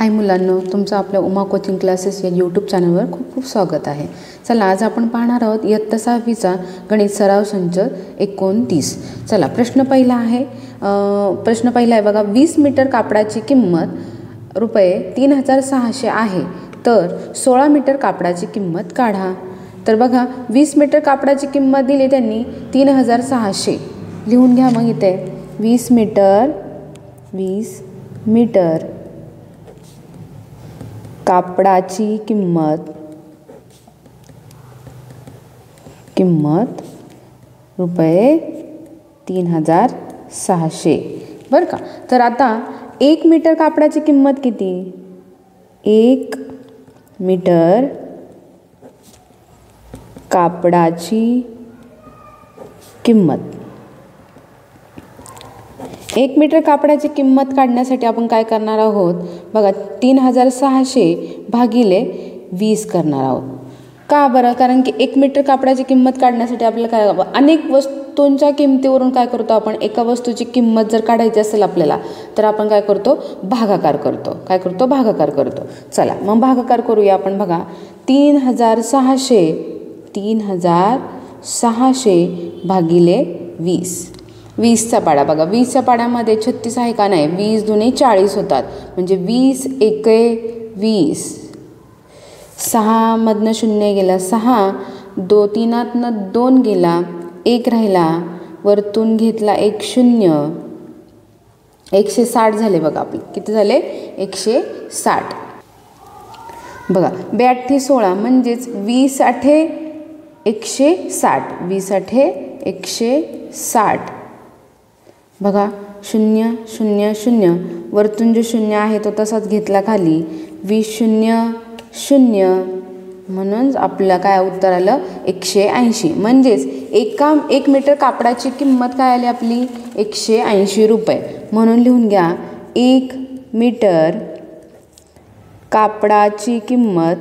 हाय मुलांनो, तुमचं आपल्या उमा कोचिंग क्लासेस या यूट्यूब चॅनलवर खूप खूप स्वागत आहे। चला, आज आपण पाहणार आहोत इयत्ता 6वीचा गणित सराव संच 29। चला, प्रश्न पहिला आहे बघा, 20 मीटर कापडाची किंमत रुपये 3600 आहे, तर 16 मीटर कापडाची किंमत काढा। तर बघा, 20 मीटर कापडाची किंमत दिली त्यांनी 3600, लिहून घ्या मग इथे 20 मीटर कापडाची किंमत रुपये 3600 बरं का। तर आता 1 मीटर कापडाची किंमत किती? 1 मीटर कापडाची किंमत, 1 मीटर कापडाची किंमत काढण्यासाठी आपण काय करणार आहोत बघा, 3600 भागिले 20 करणार आहोत। का बरं? कारण की 1 मीटर कापडाची किंमत काढण्यासाठी आपल्याला काय, अनेक वस्तूंच्या किमतीवरून काय करतो आपण, एका वस्तूची किंमत जर काढायची असेल आपल्याला, तर आपण काय करतो, भागाकार करतो। भागाकार करतो। चला मग भागाकार करूया आपण। बघा, 3600 भागिले 20, 20चा पाडा बघा, 20च्या पाड्यामध्ये 36 आहे का नाही, 20 दुने 40 होतात, म्हणजे 20 एके 20, 6 मधनं 0 गेला, 6 3 2 गेला, 1 राहिला, वरतून घेतला 1 0, 160 झाले बघा आपले, किती झाले 160 बघा। 82 16 म्हणजेच 20 8 160, 20 8 160 बघा, 0 0 0, वरतून जो 0 आहे तो तसाच घेतला खाली, 20 0 0, म्हणून आपलं काय उत्तर आलं 180। म्हणजेच 1 मीटर कापडाची किंमत काय आली आपली 180 रुपये। म्हणून लिहून घ्या, 1 मीटर कापडाची किंमत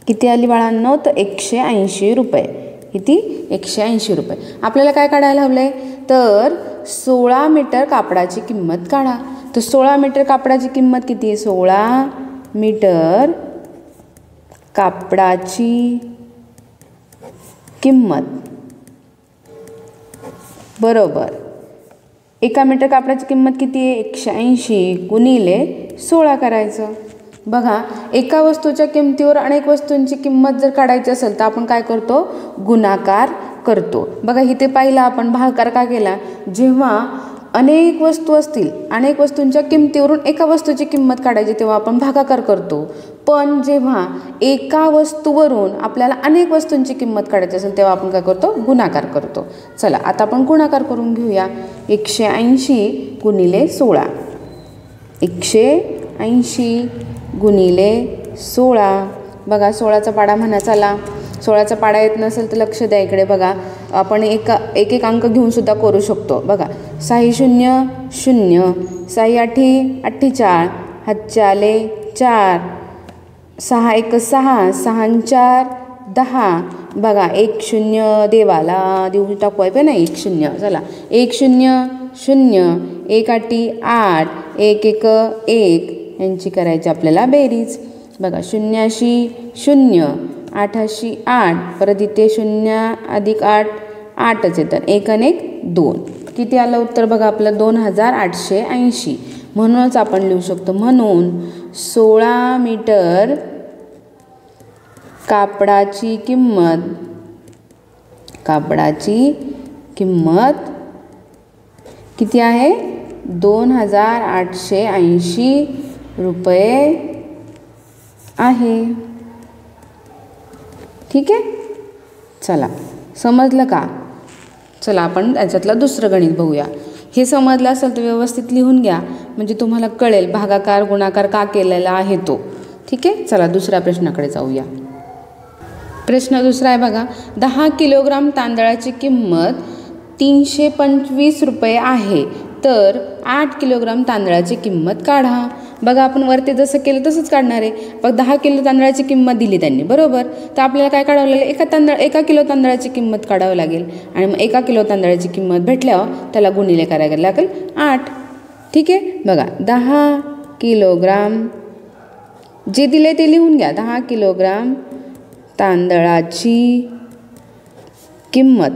किती आली बाळांनो, तर 180 रुपये। किती? 180 रुपये। आपल्याला काय काढायला हवंय, तर 16 मीटर कापडाची किंमत काढा। तर 16 मीटर कापडाची किंमत किती आहे, 16 मीटर कापडाची किंमत बरोबर 1 मीटर कापडाची किंमत किती आहे, 180 गुणिले 16 करायचं। बघा, एका वस्तूच्या किमतीवर अनेक वस्तूंची किंमत जर काढायची असेल तर आपण काय करतो, गुणाकार करतो। बघा, इथे पाहिला आपण भागाकार का केला, जेव्हा अनेक वस्तू असतील, अनेक वस्तूंच्या किमतीवरून एका वस्तूची किंमत काढायची तेव्हा आपण भागाकार करतो, पण जेव्हा एका वस्तूवरून आपल्याला अनेक वस्तूंची किंमत काढायची असेल तेव्हा आपण काय करतो, गुणाकार करतो। चला आता आपण गुणाकार करून घेऊया, 180 गुणिले 16, 180 गुणिले 16 बघा, 16चा पाडा म्हणा। चला, 16चा पाडा येत नसेल तर लक्ष द्या इकडे बघा, आपण एक एक अंक घेऊन सुद्धा करू शकतो। बघा, 6 0 0, 6 8 48, 7 आले 4, 6 1 6, 6 4 10 बघा, 1 0 देवाला देऊ टाकू आहे ना, 1 0। चला, 1 0 0, 1 8 8, 1 1 1 यांची करायची आपल्याला बेरीज। बघा, 0 0, 8 8, परत इथे 0 अधिक 8 8च येतात, 1 आणि 1 2, किती आलं उत्तर बघा आपलं 2880। म्हणूनच आपण लिहू शकतो, म्हणून 16 मीटर कापडाची किंमत किती आहे, 2880 रुपये आहे। ठीक आहे, चला समजलं का? चला आपण त्याच्यातलं दुसरं गणित बघूया। हे समजलं असेल तर व्यवस्थित लिहून घ्या, म्हणजे तुम्हाला कळेल भागाकार गुणाकार का केलेला आहे तो। ठीक आहे, चला दुसऱ्या प्रश्नाकडे जाऊया। प्रश्न दुसरा आहे बघा, 10 किलोग्राम तांदळाची किंमत 325 रुपये आहे, तर 8 किलोग्राम तांदळाची किंमत काढा। बघा, आपण वरती जसं केलं तसंच काढणार आहे। बघ, 10 किलो तांदळाची किंमत दिली त्यांनी बरोबर, तर आपल्याला काय काढावं लागेल, 1 किलो तांदळाची किंमत काढावं लागेल, आणि मग 1 किलो तांदळाची किंमत भेटल्यावर त्याला गुणिले करायला लागेल 8। ठीक आहे. बघा 10 किलोग्राम जे दिले ते लिहून घ्या. 10 किलोग्राम तांदळाची किंमत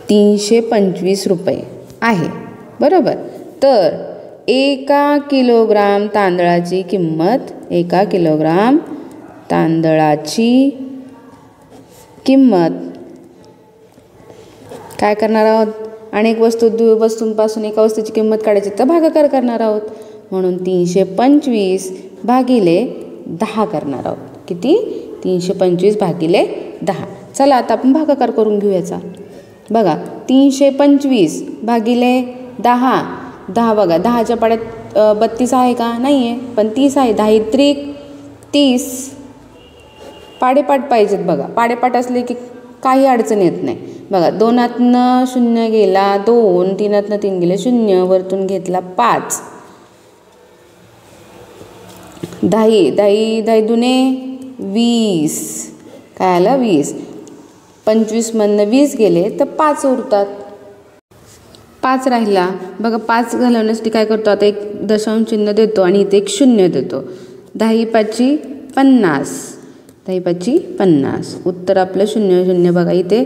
325 रुपये आहे, बरोबर. तर 1 किलोग्राम तांदळाची किंमत 1 किलोग्राम तांदळाची किंमत काय करणार आहोत? अनेक वस्तूंपासून एका वस्तूची किंमत काढायची तर भागाकार करणार आहोत. म्हणून 325 भागिले 10 करणार आहोत. किती? 325 भागिले 10. चला आता आपण भागाकार करून घेऊ याचा. बघा 325 भागिले 10. 10 बघा 10च्या पाड्यात 32 आहे का? नाही आहे, पण 30 आहे. 10 त्रिक 30. पाडेपाठ पाहिजेत बघा. पाडेपाठ असले की काही अडचण येत नाही. बघा 2तनं 0 गेला 2, 3तनं 3 गेले 0, वरतून घेतला 5. 10 दुने 20. काय आलं? 20. 25मधनं 20 गेले तर 5 उरतात. 5 राहिला. बघा 5 घालवण्यासाठी काय करतो? आता एक दशांश चिन्ह देतो आणि इथे एक 0 देतो. 10 5 50. 10 5 50. उत्तर आपलं 0 0. बघा इथे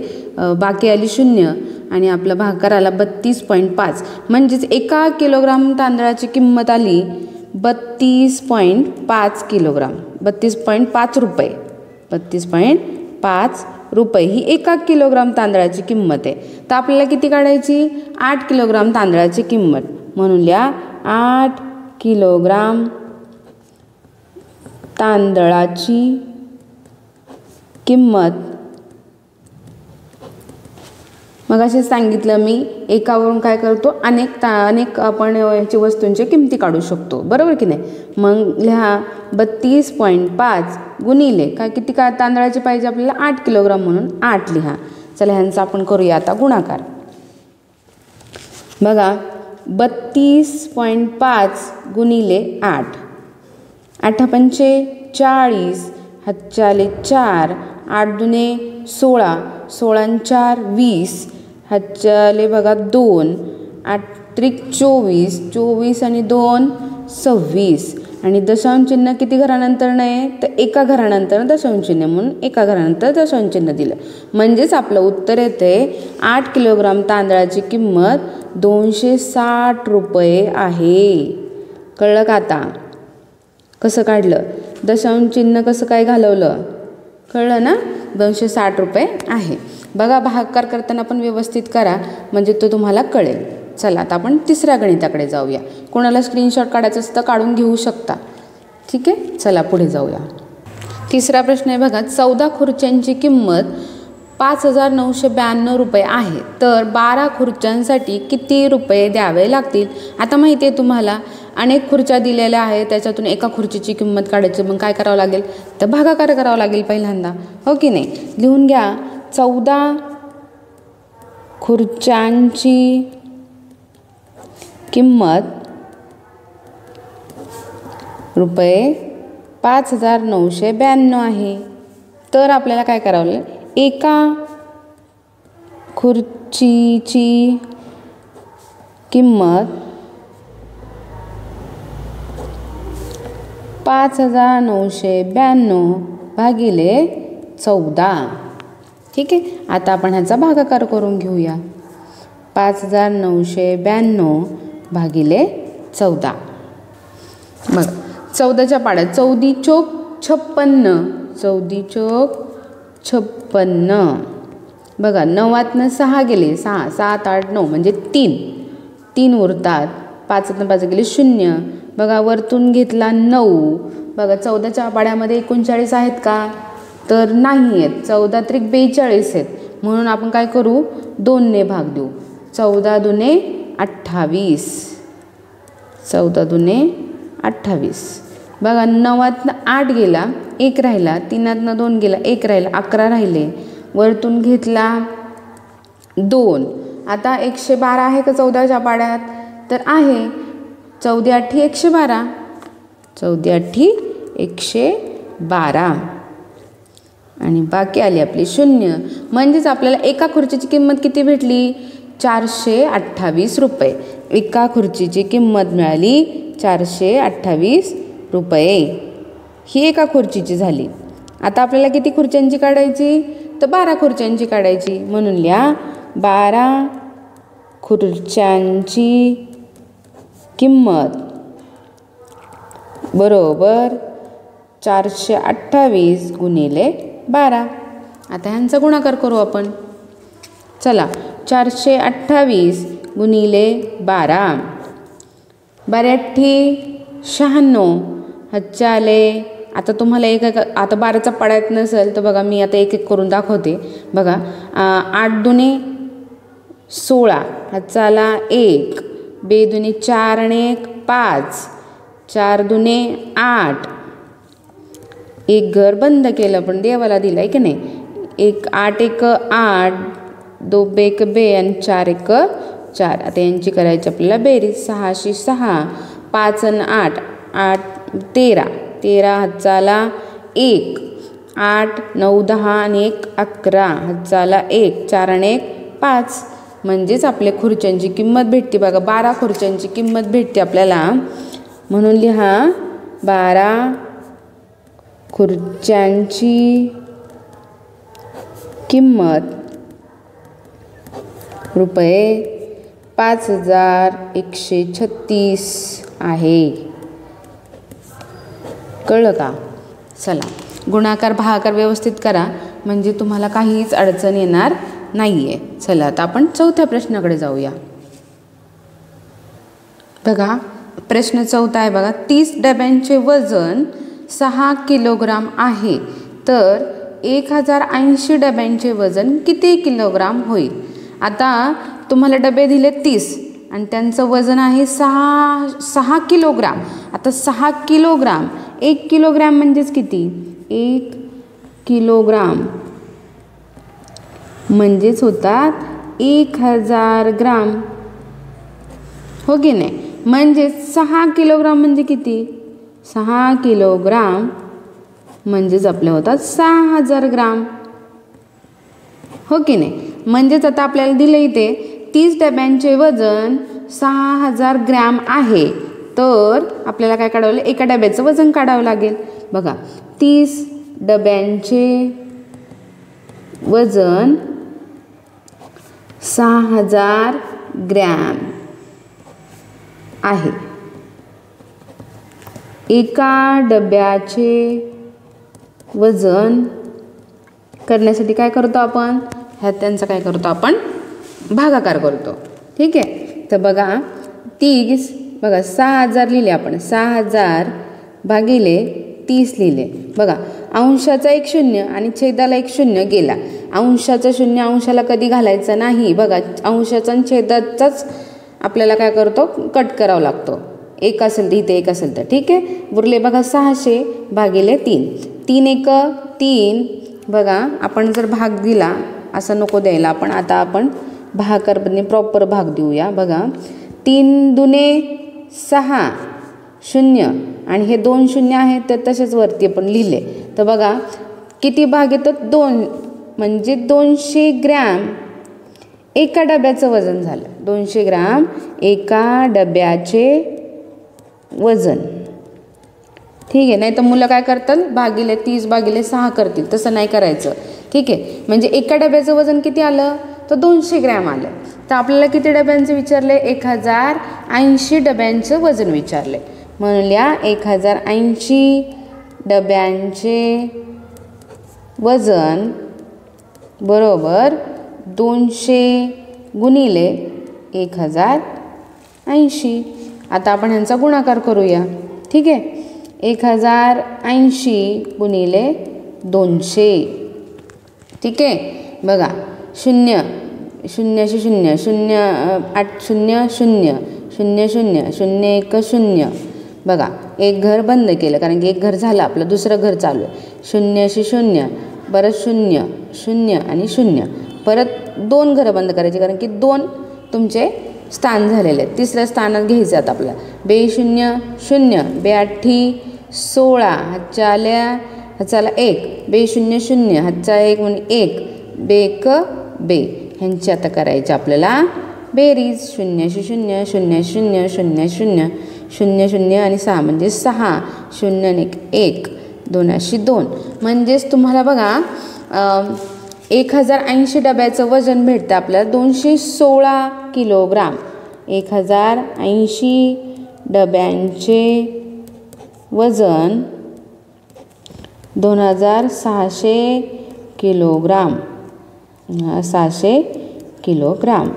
बाकी आली 0 आणि आपला भागाकार आला 32.5. म्हणजेच 1 किलोग्राम तांदळाची किंमत आली 32.5 किलोग्राम. 32.5 रुपये. 32.5 रुपये ही 1 किलोग्राम तांदळाची किंमत आहे. तर आपल्याला किती काढायची? 8 किलोग्राम तांदळाची किंमत. म्हणून लिहा 8 किलोग्राम तांदळाची किंमत. मग असे सांगितलं मी, एकावरून काय करतो? अनेक आपण याची वस्तूंच्या किमती काढू शकतो, बरोबर की नाही? मग लिहा 32.5 गुणिले काय किती का तांदळाची पाहिजे आपल्याला? 8 किलोग्राम म्हणून 8 लिहा. चला ह्यांचा आपण करूया आता गुणाकार. बघा 32.5 गुणिले 8. 8 पंचे 40. हातच्याले 4. 8 दुने 16. 16 4 20. हातच्याले बघा 2. 8 त्रिक 24. 24 आणि 2 26. आणि दशांश चिन्ह किती घरानंतर नाही? तर 1 घरानंतर दशांश चिन्ह, म्हणून 1 घरानंतर दशांश चिन्ह दिलं. म्हणजेच आपलं उत्तर येते 8 किलोग्राम तांदळाची किंमत 260 रुपये आहे. कळलं का आता? कसं काढलं? दशांश चिन्ह कसं काय घालवलं? कळलं ना? 260 रुपये आहे. बघा भागाकार करताना पण व्यवस्थित करा म्हणजे तो तुम्हाला कळेल. चला आता आपण तिसऱ्या गणिताकडे जाऊया. कोणाला स्क्रीनशॉट काढायचं असतं काढून घेऊ शकता. ठीक आहे, चला पुढे जाऊया. तिसरा प्रश्न आहे बघा, 14 खुर्च्यांची किंमत 5,992 रुपये आहे. तर 12 खुर्च्यांसाठी किती रुपये द्यावे लागतील? आता माहिती आहे तुम्हाला अनेक खुर्च्या दिलेल्या आहेत, त्याच्यातून एका खुर्चीची किंमत काढायची. मग काय करावं लागेल? तर भागाकार करावा लागेल पहिल्यांदा, हो की नाही? लिहून घ्या 14 खुर्च्यांची किंमत रुपये 5,992 आहे. तर आपल्याला काय करावं लागेल? एका खुर्चीची किंमत 5,992 भागिले 14. ठीक आहे, आता आपण ह्याचा भागाकार करून घेऊया. 5,992 भागिले 14. बघा 14च्या पाड्यात 14 चोक 56. 14 चोक 56. बघा 9तनं 6 गेले 6. 7 8 9 म्हणजे 3 उरतात. 5तनं 5 गेले 0. बघा वरतून घेतला 9. बघा 14च्या पाड्यामध्ये 39 आहेत का? तर नाही आहेत. 14 त्रिक 42 आहेत. म्हणून आपण काय करू? 2ने भाग देऊ. 14 दुने 28. 14 दुने 28. बघा 9तनं 8 गेला 1 राहिला. 3तनं 2 गेला 1 राहिला. 11 राहिले. वरतून घेतला 2. आता 112 आहे का 14च्या पाड्यात? तर आहे. 14 8 112. 14 8 112 आणि बाकी आली आपली 0. म्हणजेच आपल्याला एका खुर्चीची किंमत किती भेटली? 428 रुपये. एका खुर्चीची किंमत मिळाली 428 रुपये. ही एका खुर्चीची झाली. आता आपल्याला किती खुर्च्यांची काढायची? तर 12 खुर्च्यांची काढायची. म्हणून लिहा 12 खुर्च्यांची किंमत बरोबर 428 गुणिले 12. आता ह्यांचा गुणाकार करू आपण. चला 428 गुणिले 12. 12×8 = 96. आता तुम्हाला आता 12चा पाडा येत नसेल तर बघा मी आता एक एक करून दाखवते. बघा 8 दुणे 16 = 1. 2 दुणे 4 आणि 1 5. 4 दुणे 8. एक घर बंद केलं पण देवाला दिलं आहे की नाही. 8 1 8. 2 1 2 आणि 4 1 4. आता यांची करायची आपल्याला बेरीज. 6 × 6 5 आणि 8 8 13. 13 = 1. 8 9 10 आणि 1 11 = 1. 4 आणि 1 5. म्हणजेच आपल्या खुर्च्यांची किंमत भेटते. बघा 12 खुर्च्यांची किंमत भेटते आपल्याला. म्हणून लिहा 12 खुर्च्यांची किंमत रुपये 5136 आहे. कळलं का? चला गुणाकार भागाकार व्यवस्थित करा म्हणजे तुम्हाला काहीच अडचण येणार नाही आहे. चला आता आपण चौथ्या प्रश्नाकडे जाऊया. बघा प्रश्न चौथा आहे. बघा 30 डब्यांचे वजन 6 किलोग्राम आहे तर 1080 डब्यांचे वजन किती किलोग्राम होईल? आता तुम्हाला डबे दिले 30 आणि त्यांचं वजन आहे 6 किलोग्राम. आता 6 किलोग्राम 1 किलोग्राम म्हणजेच किती? 1 किलोग्राम म्हणजेच होतात 1000 ग्राम. हो की नाही? म्हणजे 6 किलोग्राम म्हणजे किती? 6 किलोग्राम म्हणजेच आपले होतात 6000 ग्राम. हो की नाही? म्हणजेच आता आपल्याला दिलं इथे 30 डब्यांचे वजन 6000 ग्रॅम आहे तर आपल्याला काय काढावं? एका डब्याचं वजन काढावं लागेल. बघा 30 डब्यांचे वजन 6000 ग्रॅम आहे. एका डब्याचे वजन करण्यासाठी काय करतो आपण? ह्यात त्यांचा काय करतो आपण? भागाकार करतो. ठीक आहे. तर बघा 30 बघा 6000 लिहिले आपण. 6000 भागिले 30 लिहिले. बघा अंशाचा 1 0 आणि छेदाला 1 0 गेला. अंशाचा 0 अंशाला कधी घालायचा नाही. बघा अंशाचा आणि छेदाचाच आपल्याला काय करतो? कट करावा लागतो. 1 असेल तर इथे 1 असेल तर. ठीक आहे. उरले बघा 600 भागिले 3. 3 1 3. बघा आपण जर भाग दिला असं नको द्यायला आपण. आता आपण भागाकारपणे प्रॉपर भाग देऊया. बघा 3 दुणे 6 0 आणि हे 2 0 आहेत तर तसेच वरती आपण लिहिले. तर बघा किती भाग येतात? 2 म्हणजे 200 ग्रॅम एका डब्याचं वजन झालं. 200 ग्रॅम एका डब्याचे वजन. ठीक आहे. नाही तर मुलं काय करतात? भागिले 30 भागिले 6 करतील. तसं नाही करायचं. ठीक आहे. म्हणजे एका डब्याचं वजन किती आलं? तर 200 ग्रॅम आलं. तर आपल्याला किती डब्यांचं विचारले? 1080 डब्यांचं वजन विचारले. म्हणून लिहा 1080 डब्यांचे वजन बरोबर 200 गुणिले 1080. आता आपण ह्यांचा गुणाकार करूया. ठीक आहे. 1080 गुणिले 200. ठीक आहे. बघा 0 0 0 0 8 0 0 0 0 0 1 0. बघा एक घर बंद केलं कारण की एक घर झालं आपलं. दुसरं घर चालू आहे. 0 0 परत 0 0 आणि 0. परत 2 घरं बंद करायची कारण की 2 तुमचे स्थान झालेले आहेत. तिसऱ्या स्थानात घ्यायचं आहेत आपल्याला. 2 0 0 2 8 16 हातच्या आला 1. 2 0 0 हातचा 1 म्हणजे 1 2 1 2. ह्यांची आता करायची आपल्याला बेरीज 0 0 0 0 0 0 0 0 आणि 6 म्हणजे 6 0 आणि 1 2 2 म्हणजेच तुम्हाला बघा 1080 डब्याचं वजन भेटतं आपल्याला 216 किलोग्राम. 1080 डब्यांचे वजन 2600 किलोग्राम 600 किलोग्राम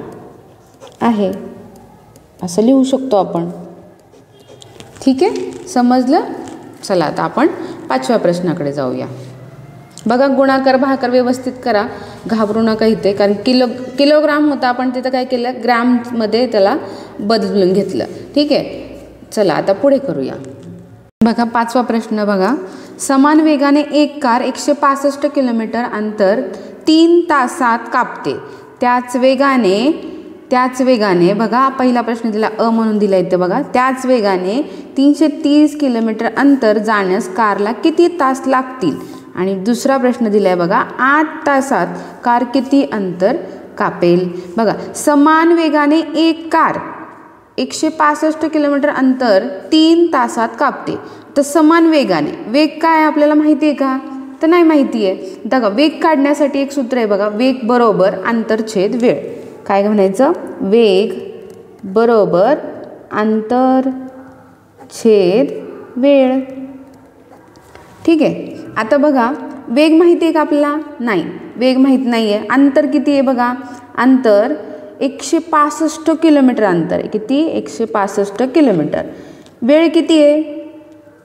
आहे असं लिहू शकतो आपण. ठीक आहे, समजलं. चला आता आपण 5व्या प्रश्नाकडे जाऊया. बघा गुणाकार भागाकार व्यवस्थित करा, घाबरू नका इथे, कारण किलोग्राम होता, आपण तिथं काय केलं ग्रॅममध्ये त्याला बदलून घेतलं. ठीक आहे, चला आता पुढे करूया. बघा 5वा प्रश्न बघा. समान वेगाने एक कार 165 किलोमीटर अंतर 3 तासात कापते. त्याच वेगाने बघा पहिला प्रश्न दिला अ म्हणून दिला इथे बघा. त्याच वेगाने 330 किलोमीटर अंतर जाण्यास कारला किती तास लागतील. आणि दुसरा प्रश्न दिलाय बघा 8 तासात कार किती अंतर कापेल. बघा समान वेगाने एक कार 165 किलोमीटर अंतर 3 तासात कापते. तर समान वेगाने वेग काय आपल्याला माहिती आहे का, तर नाही माहिती आहे. बघा वेग काढण्यासाठी एक सूत्र आहे बघा, वेग बरोबर अंतर छेद वेळ. काय म्हणायचं, वेग बरोबर अंतर छेद वेळ. ठीक आहे, आता बघा वेग माहिती आहे का आपल्याला, नाही वेग माहीत नाही आहे. अंतर किती आहे बघा, अंतर 165 किलोमीटर अंतर आहे. किती, 165 किलोमीटर. वेळ किती आहे,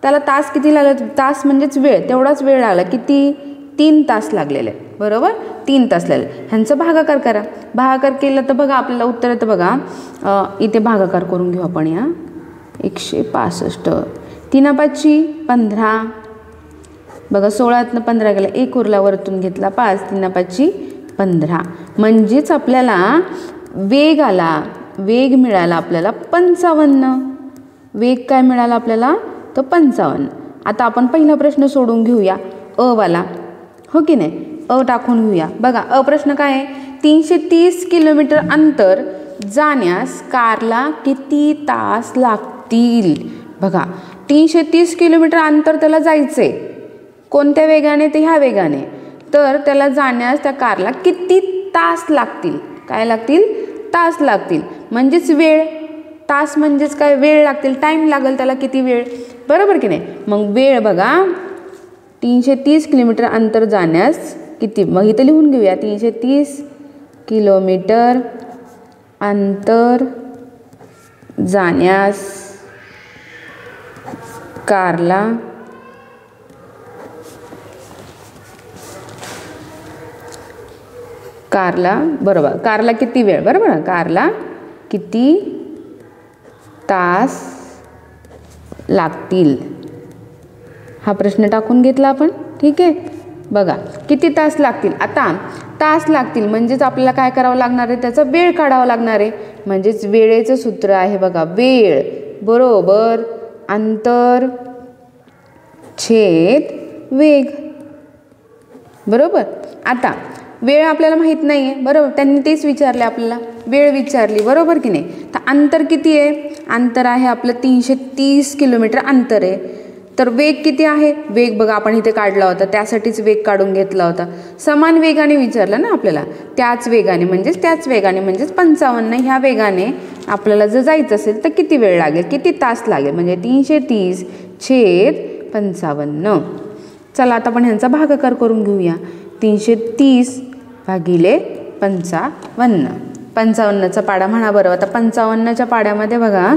त्याला तास किती लागले, तास म्हणजेच वेळ, तेवढाच वेळ लागला. किती, 3 तास लागलेले, बरोबर 3 तास लागले. ह्यांचं भागाकार करा. भागाकार केलं तर बघा आपल्याला उत्तर येतं बघा. इथे भागाकार करून घेऊ आपण. या 165 3 5 15 बघा 16तनं 15 गेला, 1 उरला, वरतून घेतला 5, 3 5 15. म्हणजेच आपल्याला वेग आला, वेग मिळाला आपल्याला 55. वेग काय मिळाला आपल्याला, तो 55. आता आपण पहिला प्रश्न सोडून घेऊया अ वाला, हो की नाही. अ टाकून घेऊया. बघा अ प्रश्न काय आहे, 330 किलोमीटर अंतर जाण्यास कारला किती तास लागतील. बघा 330 किलोमीटर अंतर त्याला जायचंय, कोणत्या वेगाने, ते ह्या वेगाने. तर त्याला जाण्यास त्या कारला किती तास लागतील. काय लागतील, तास लागतील. म्हणजेच वेळ, तास म्हणजेच काय, वेळ लागतील, टाईम लागेल त्याला, किती वेळ, बरोबर की नाही. मग वेळ बघा 330 किलोमीटर अंतर जाण्यास किती, मग इथं लिहून घेऊया. 330 किलोमीटर अंतर जाण्यास कारला बरोबर, कारला किती वेळ, बरोबर, कारला किती तास लागतील. हा प्रश्न टाकून घेतला आपण. ठीक आहे, बघा किती तास लागतील. आता तास लागतील म्हणजेच आपल्याला काय करावं लागणार आहे, त्याचा वेळ काढावा लागणार आहे. म्हणजेच वेळेचं सूत्र आहे बघा, वेळ बरोबर अंतर छेद वेग, बरोबर. आता वेळ आपल्याला माहीत नाही आहे, बरोबर, त्यांनी तेच विचारले आपल्याला, वेळ विचारली, बरोबर की नाही. तर अंतर किती आहे, अंतर आहे आपलं 330 किलोमीटर अंतर आहे. तर वेग किती आहे, वेग बघा आपण इथे काढला होता, त्यासाठीच वेग काढून घेतला होता. समान वेगाने विचारलं ना आपल्याला, त्याच वेगाने म्हणजेच 55 ह्या वेगाने आपल्याला जर जायचं असेल तर किती वेळ लागेल, किती तास लागेल, म्हणजे 330 छेद 55. चला आता आपण ह्यांचा भागाकार करून घेऊया. 330 भागिले 55. 55चा पाडा म्हणा बरं. आता 55च्या पाड्यामध्ये बघा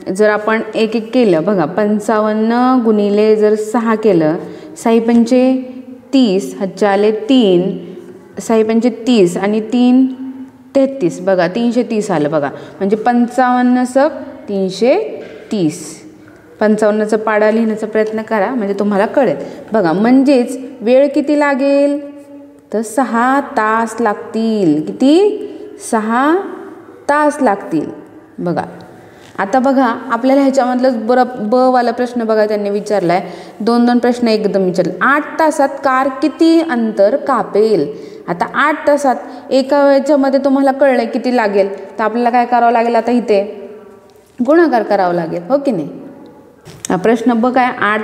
जर आपण एक एक केलं बघा, 55 गुणिले जर 6 केलं, 6 पंचे 30, हातच्या आले 3, 6 पंचे 30 आणि 3 33, बघा 330 आलं बघा. म्हणजे 55 सक 330. 55चा पाडा लिहिण्याचा प्रयत्न करा म्हणजे तुम्हाला कळेल. बघा म्हणजेच वेळ किती लागेल, तर 6 तास लागतील. किती, 6 तास लागतील. बघा आता बघा आपल्याला ह्याच्यामधलं ब वाला प्रश्न बघा त्यांनी विचारलाय. 2 प्रश्न एकदम विचारले. 8 तासात कार किती अंतर कापेल. आता 8 तासात एका वेळेच्यामध्ये तुम्हाला कळलं किती लागेल, तर आपल्याला काय करावं लागेल, आता इथे गुणाकार करावा लागेल, हो की नाही. हा प्रश्न बघ आहे, 8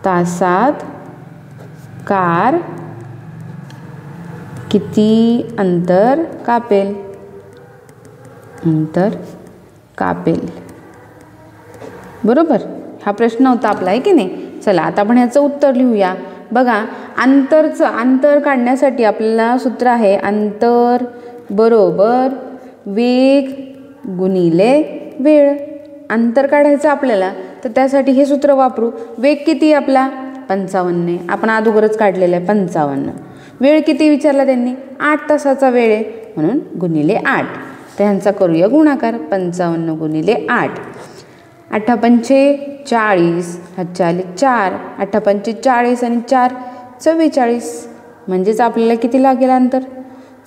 तासात कार किती अंतर कापेल. बरोबर, हा प्रश्न होता आपला, आहे की नाही. चला आता आपण ह्याचं उत्तर लिहूया. बघा, अंतर काढण्यासाठी आपल्याला सूत्र आहे, अंतर बरोबर वेग गुणिले वेळ. अंतर काढायचं आपल्याला, तर त्यासाठी हे सूत्र वापरू. वेग किती आपला 55, आपण अगोदरच काढलेला आहे 55. वेळ किती विचारला त्यांनी, 8 तासाचा वेळ आहे, म्हणून गुणिले 8. तर ह्यांचा करूया गुणाकार, 55 गुणिले 8. 8 पंचे 40, हातच्या आले 4, 8 पंचे 40 आणि 4 44. म्हणजेच आपल्याला किती लागेल अंतर,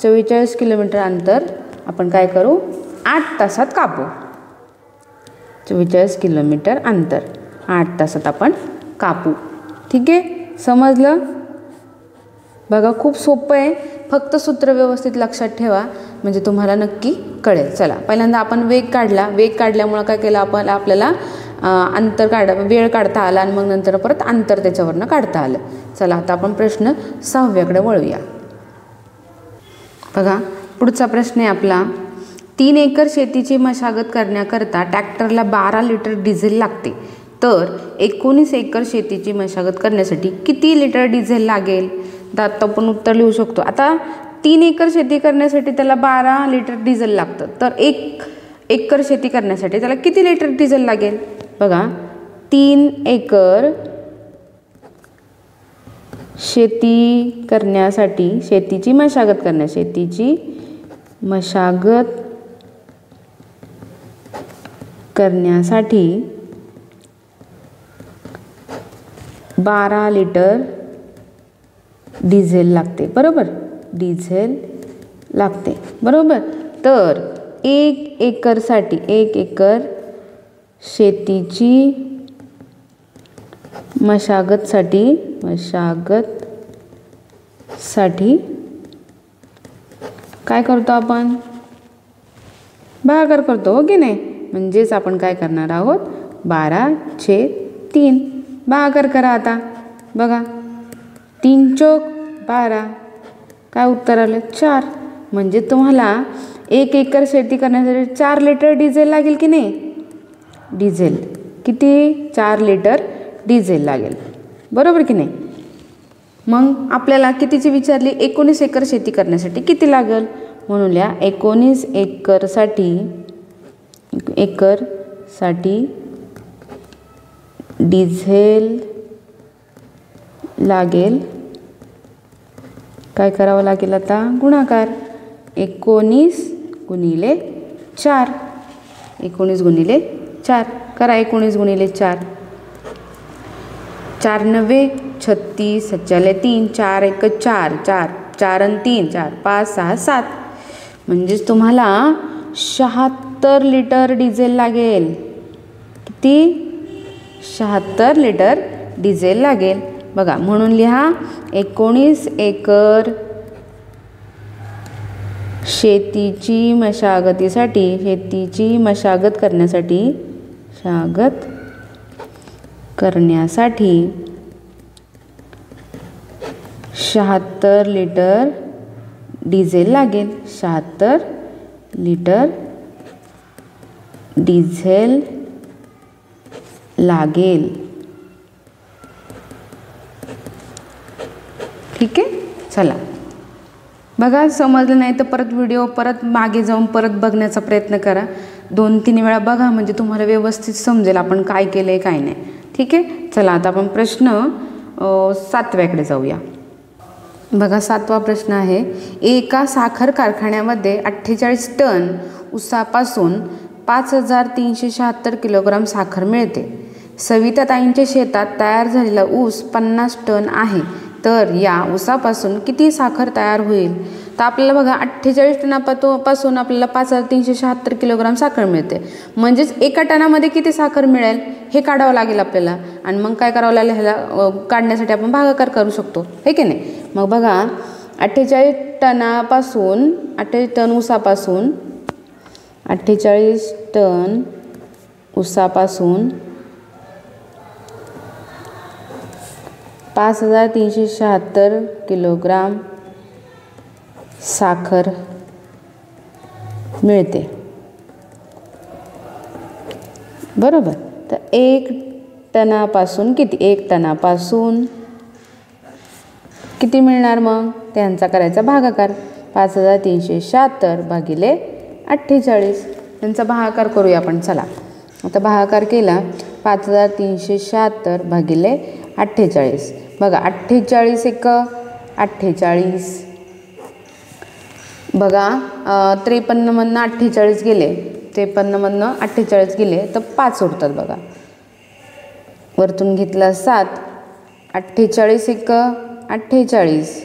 44 किलोमीटर अंतर आपण काय करू, 8 तासात कापू. 44 किलोमीटर अंतर 8 तासात आपण कापू. ठीक आहे, समजलं. बघा, खूप सोपं आहे, फक्त सूत्र व्यवस्थित लक्षात ठेवा म्हणजे तुम्हाला नक्की कळेल. चला, पहिल्यांदा आपण वेग काढला. वेग काढल्यामुळं काय केलं आपण, आपल्याला वेळ काढता आला आणि मग नंतर परत अंतर त्याच्यावरनं काढता आलं. चला आता आपण प्रश्न 6व्याकडे वळूया. बघा, पुढचा प्रश्न आहे आपला, 3 एकर शेतीची मशागत करण्याकरता ट्रॅक्टरला 12 लिटर डिझेल लागते, तर 19 एकर शेतीची मशागत करण्यासाठी किती लिटर डिझेल लागेल. तर आता आपण उत्तर लिहू शकतो. आता 3 एकर शेती करण्यासाठी त्याला 12 लिटर डिझेल लागतं, तर 1 एकर शेती करण्यासाठी त्याला किती लिटर डिझेल लागेल. बघा, 3 एकर शेती करण्यासाठी शेतीची मशागत 12 लिटर डिझेल लागते. बरोबर, डिझेल लागते. बरोबर, तर 1 एकर शेतीची मशागतसाठी काय करतो आपण, भागाकार करतो, हो की नाही. म्हणजेच आपण काय करणार आहोत, 12/3 भागाकार करा. आता बघा, 3 चौक 12, काय उत्तर आलं 4. म्हणजे तुम्हाला 1 एकर शेती करण्यासाठी 4 लिटर डिझेल लागेल की नाही. डिझेल किती, 4 लिटर डिझेल लागेल. बरोबर की नाही. मग आपल्याला कितीची विचारली, 19 एकर शेती करण्यासाठी किती लागेल, म्हणून लिहा 19 एकरसाठी डिझेल लागेल. काय करावं लागेल आता, गुणाकार, 19 गुणिले 4. 19 गुणिले 4 करा, 19 गुणिले 4, 4 9 36, 3, 4 1 4, 4 आणि 3 4, 5 6 7. म्हणजेच तुम्हाला 76 लिटर डिझेल लागेल. किती, 76 लिटर डिझेल लागेल. बघा, म्हणून लिहा 19 एकर शेतीची मशागत करण्यासाठी 76 लिटर डिझेल लागेल. 76 लिटर डिझेल लागेल. ठीक आहे, चला. बघा, समजलं नाही तर परत मागे जाऊन परत बघण्याचा प्रयत्न करा. 2-3 वेळा बघा म्हणजे तुम्हाला व्यवस्थित समजेल आपण काय केलं आहे काय नाही. ठीक आहे, चला आता आपण प्रश्न 7व्याकडे जाऊया. बघा, 7वा प्रश्न आहे, एका साखर कारखान्यामध्ये 48 टन ऊसापासून 5376 किलोग्राम साखर मिळते. सविताताईंच्या शेतात तयार झालेला ऊस 50 टन आहे, तर या ऊसापासून किती साखर तयार होईल. तर आपल्याला बघा 48 टनापासून आपल्याला 5376 किलोग्राम साखर मिळते. म्हणजेच एका टनामध्ये किती साखर मिळेल हे काढावं लागेल आपल्याला. आणि मग काय करावं लागेल, ह्याला काढण्यासाठी आपण भागाकार करू शकतो, हे की नाही. मग बघा 48 टनापासून 48 टन ऊसापासून 48 टन ऊसापासून 5376 किलोग्राम साखर मिळते, बरोबर. तर 1 टनापासून किती, 1 टनापासून किती मिळणार, मग त्यांचा करायचा भागाकार. 5376 भागिले 48 यांचा भागाकार करूया आपण. चला आता भागाकार केला. 5376 भागिले 48. बघा 48 एक 48. बघा 53मधनं 48 गेले, 53मधनं 48 गेले तर 5 उरतात. बघा वरतून घेतला 7, 48 एक 48.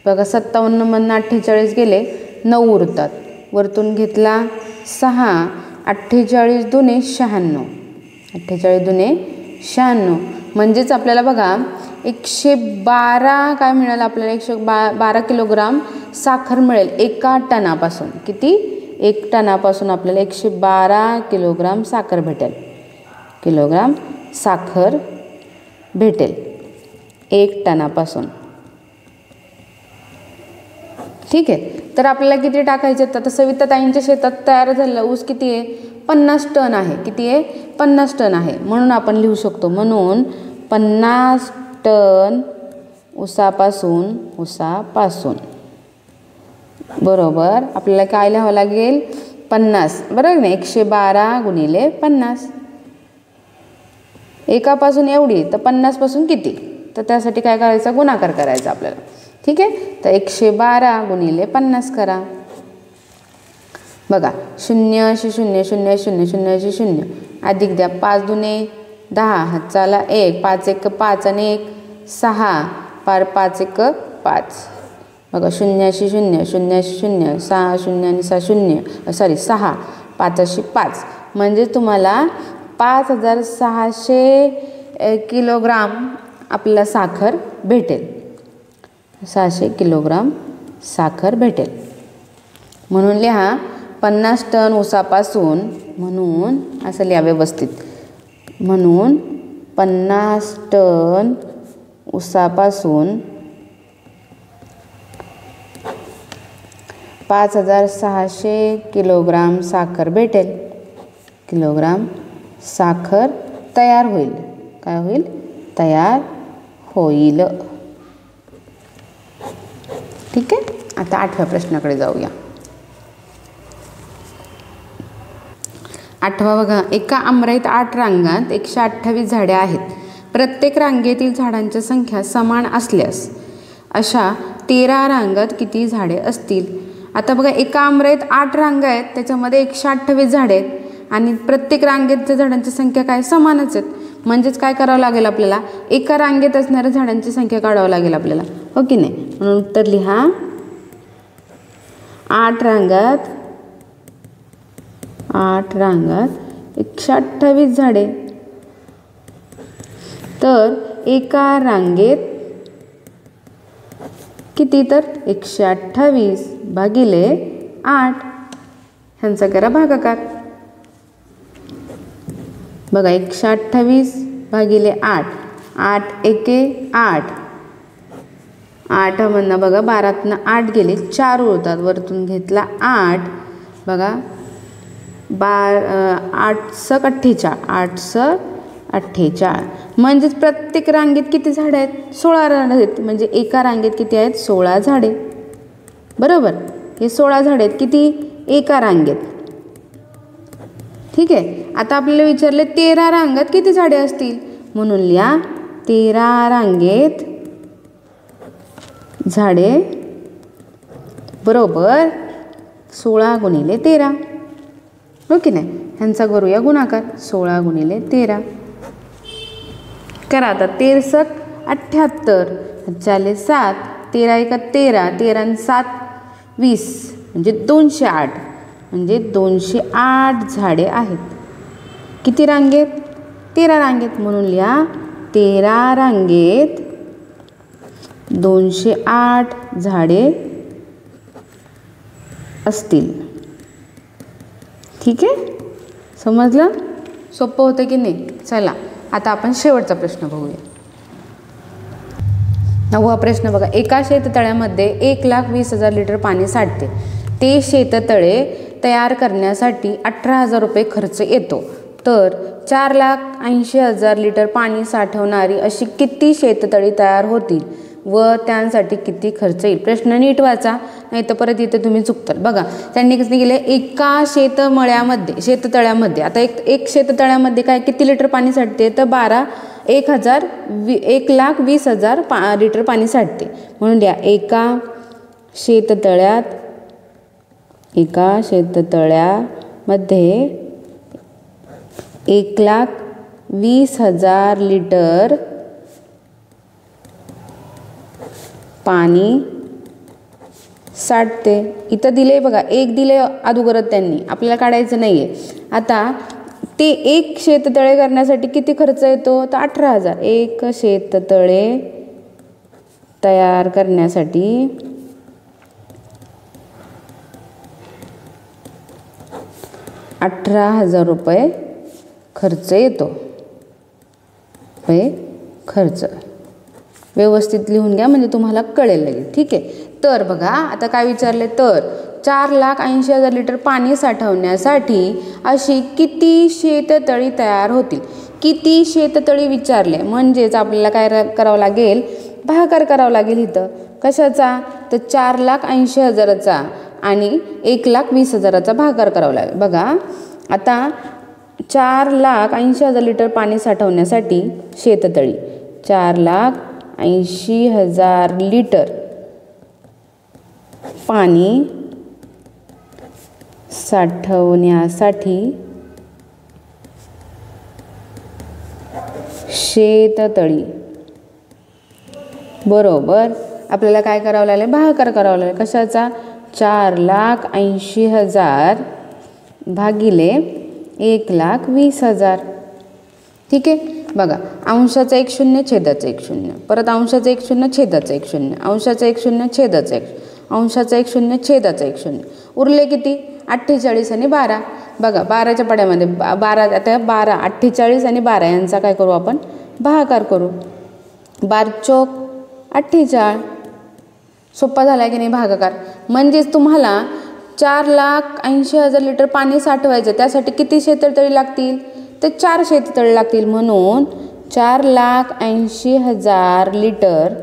बघा 57मधनं 48 गेले 9 उरतात. वरतून घेतला 6, 48 दुने 96, 48 दुने 96. म्हणजेच आपल्याला बघा 112 काय मिळालं आपल्याला, 112 किलोग्राम साखर मिळेल एका टनापासून. किती, 1 टनापासून आपल्याला 112 किलोग्राम साखर भेटेल. किलोग्राम साखर भेटेल 1 टनापासून. ठीक आहे. तर आपल्याला किती टाकायचे आहेत, आता सविताताईंच्या शेतात तयार झालेला ऊस किती आहे, 50 टन आहे. किती आहे, 50 टन आहे. म्हणून आपण लिहू शकतो, म्हणून 50 टन ऊसापासून बरोबर आपल्याला काय लिहावं लागेल, 50, बरोबर नाही. 112 गुणिले 50. एकापासून एवढी तर 50 पासून किती, तर त्यासाठी काय करायचं, गुणाकार करायचा आपल्याला. ठीक आहे. तर 112 गुणिले 50 करा. बघा 0 0 0 0 0 0 अधिक द्या 5 दुने 10 हातचाला 1, 5 1 5 आणि 1 6, पार 5 1 5. बघा 0 0 0 0 0 6 0 आणि 6 0 सॉरी 6 5 5. म्हणजे तुम्हाला 5600 किलोग्राम आपल्याला साखर भेटेल. 600 किलोग्राम साखर भेटेल. म्हणून लिहा 50 टन ऊसापासून, म्हणून असं लिहा व्यवस्थित, म्हणून 50 टन ऊसापासून 5600 किलोग्राम साखर भेटेल. किलोग्राम साखर तयार होईल. काय होईल, तयार होईल. ठीक आहे. आता 8व्या प्रश्नाकडे जाऊया. 8वा बघा, एका आमराईत 8 रांगांत 128 झाडे आहेत. प्रत्येक रांगेतील झाडांची संख्या समान असल्यास अशा 13 रांगात किती झाडे असतील. आता बघा एका आमराईत 8 रांगा आहेत, त्याच्यामध्ये 128 झाडे आहेत आणि प्रत्येक रांगेतच्या झाडांची संख्या काय, समानच आहेत. म्हणजेच काय करावं लागेल आपल्याला, एका रांगेत असणाऱ्या झाडांची संख्या काढावं लागेल आपल्याला, हो की नाही. म्हणून उत्तर लिहा 8 रांगात 128 झाडे. तर एका रांगेत किती, तर 128 भागिले 8 ह्यांचा करा भागाकार. बघा 128 भागिले 8, 8 एके 8, 8 म्हणणं बघा 12तनं 8 गेले 4 उरतात. वरतून घेतला 8. बघा 8 × 48, 8 × 48. म्हणजेच प्रत्येक रांगेत किती झाडे आहेत, 16 झाडे आहेत. म्हणजे एका रांगेत किती आहेत, 16 झाडे. बरोबर, हे 16 झाडे आहेत किती, एका रांगेत. ठीक आहे. आता आपल्याला विचारले 13 रांगात किती झाडे असतील, म्हणून लिहा 13 रांगेत झाडे बरोबर 16 गुणिले 13, हो की नाही. ह्यांचा करूया गुणाकार, 16 गुणिले 13 करा. आता 13 × 78 चाले 7, 13 × 1 13, 13 आणि 7 20 म्हणजे 208 म्हणजे 208 झाडे आहेत. किती रांगेत? 13 रांगेत. म्हणून लिहा 13 रांगेत 208 झाडे असतील. ठीक आहे, समजलं? सोपं होतं की नाही? चला आता आपण शेवटचा प्रश्न बघूया. 9वा प्रश्न बघा. एका शेततळ्यामध्ये 1,20,000 लिटर पाणी साठते. ते शेततळे तयार करण्यासाठी 18,000 रुपये खर्च येतो. तर 4,80,000 लिटर पाणी साठवणारी अशी किती शेततळी तयार होतील व त्यांसाठी किती खर्च येईल? प्रश्न नीट वाचा, नाही तर परत इथे तुम्ही चुकतात. बघा त्यांनी कसं केलं, एका शेततळ्यामध्ये आता एक शेततळ्यामध्ये काय किती लिटर पाणी साठते? तर 1,20,000 लिटर पाणी साठते. म्हणून द्या एका शेततळ्यामध्ये 1,20,000 लिटर पाणी साठते. इथं दिले बघा, एक दिले अगोदरच त्यांनी, आपल्याला काढायचं नाही आहे. आता ते एक शेततळे करण्यासाठी किती खर्च येतो? तर 18,000. एक शेततळे तयार करण्यासाठी 18,000 रुपये खर्च येतो. खर्च व्यवस्थित लिहून घ्या म्हणजे तुम्हाला कळेल लगेच. ठीक आहे, तर बघा आता काय विचारले, तर 4,80,000 लिटर पाणी साठवण्यासाठी अशी किती शेततळी तयार होतील? किती शेततळी विचारले म्हणजेच आपल्याला काय करावं लागेल? भागाकार करावा लागेल. इथं कशाचा? तर 4,80,000चा आणि 1,20,000चा भागाकार करावा लागेल. बघा आता 4,80,000 लिटर पाणी साठवण्यासाठी शेततळी 4,80,000 लिटर पाणी साठवण्यासाठी शेततळी बरोबर आपल्याला काय करावं लागेल? भागाकार करावा लागेल. कशाचा? 4,80,000 भागिले 1,20,000. ठीक आहे, बघा अंशाचा 1 0 छेदाचा 1 0, परत अंशाचा 1 0 छेदाचा 1 0, अंशाचा 1 0 छेदाचा 1, अंशाचा 1 0 छेदाचा 1 0. उरले किती? 48 आणि 12. बघा 12च्या पाड्यामध्ये 12, आता 12, 48 आणि 12 यांचा काय करू आपण? भागाकार करू. 12 चौक 48. सोपा झाला की नाही भागाकार? म्हणजेच तुम्हाला 4,80,000 लिटर पाणी साठवायचं, त्यासाठी किती शेततळी लागतील? तर 4 शेततळी लागतील. म्हणून 4,80,000 लिटर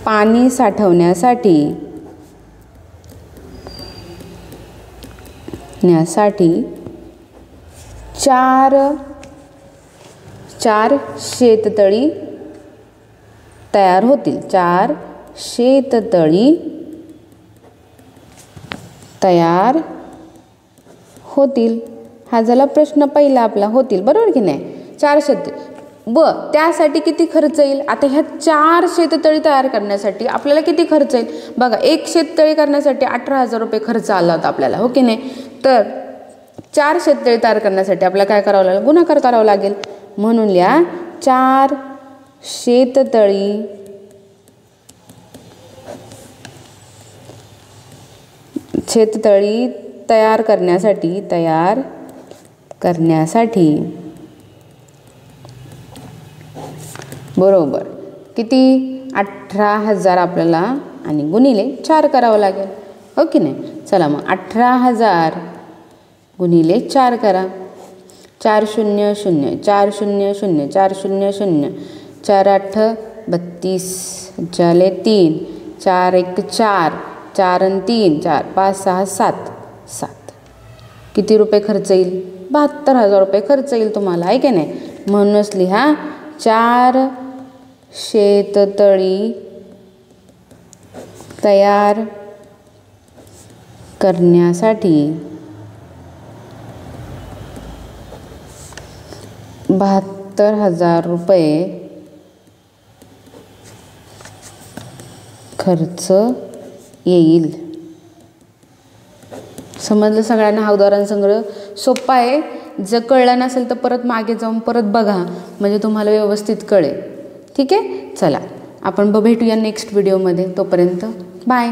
पाणी साठवण्यासाठी 4 शेततळी तयार होतील. 4 शेततळी तयार होतील. हा झाला प्रश्न पहिला आपला. होतील बरोबर की नाही? 4 शेततळी व त्यासाठी किती खर्च येईल? आता ह्या 4 शेततळी तयार करण्यासाठी आपल्याला किती खर्च येईल? बघा एक शेततळी करण्यासाठी 18,000 रुपये खर्च आला होता आपल्याला, हो की नाही? तर 4 शेततळी तयार करण्यासाठी आपल्याला काय करावं लागेल? गुणाकार करावा लागेल. म्हणून लिहा 4 शेततळी तयार करण्यासाठी बरोबर किती? 18,000 आपल्याला आणि गुणिले 4 करावं लागेल, हो की नाही? चला मग 18,000 गुणिले 4 करा. 4 0 0, 4 0 0, 4 0 0, 4 8 32, झाले 3, 4 1 4, 4 आणि 3 4, 5 6 7, 7. किती रुपये खर्च येईल? 72,000 रुपये खर्च येईल तुम्हाला, आहे की नाही? म्हणूनच लिहा 4 शेततळी तयार करण्यासाठी 72,000 रुपये खर्च येईल. समजलं सगळ्यांना हा उदाहरणसंग्रह? सोपा आहे. जर कळलं नसेल तर परत मागे जाऊन परत बघा, म्हणजे तुम्हाला व्यवस्थित कळेल. ठीक आहे, चला आपण भेटूया नेक्स्ट व्हिडिओमध्ये. तोपर्यंत बाय.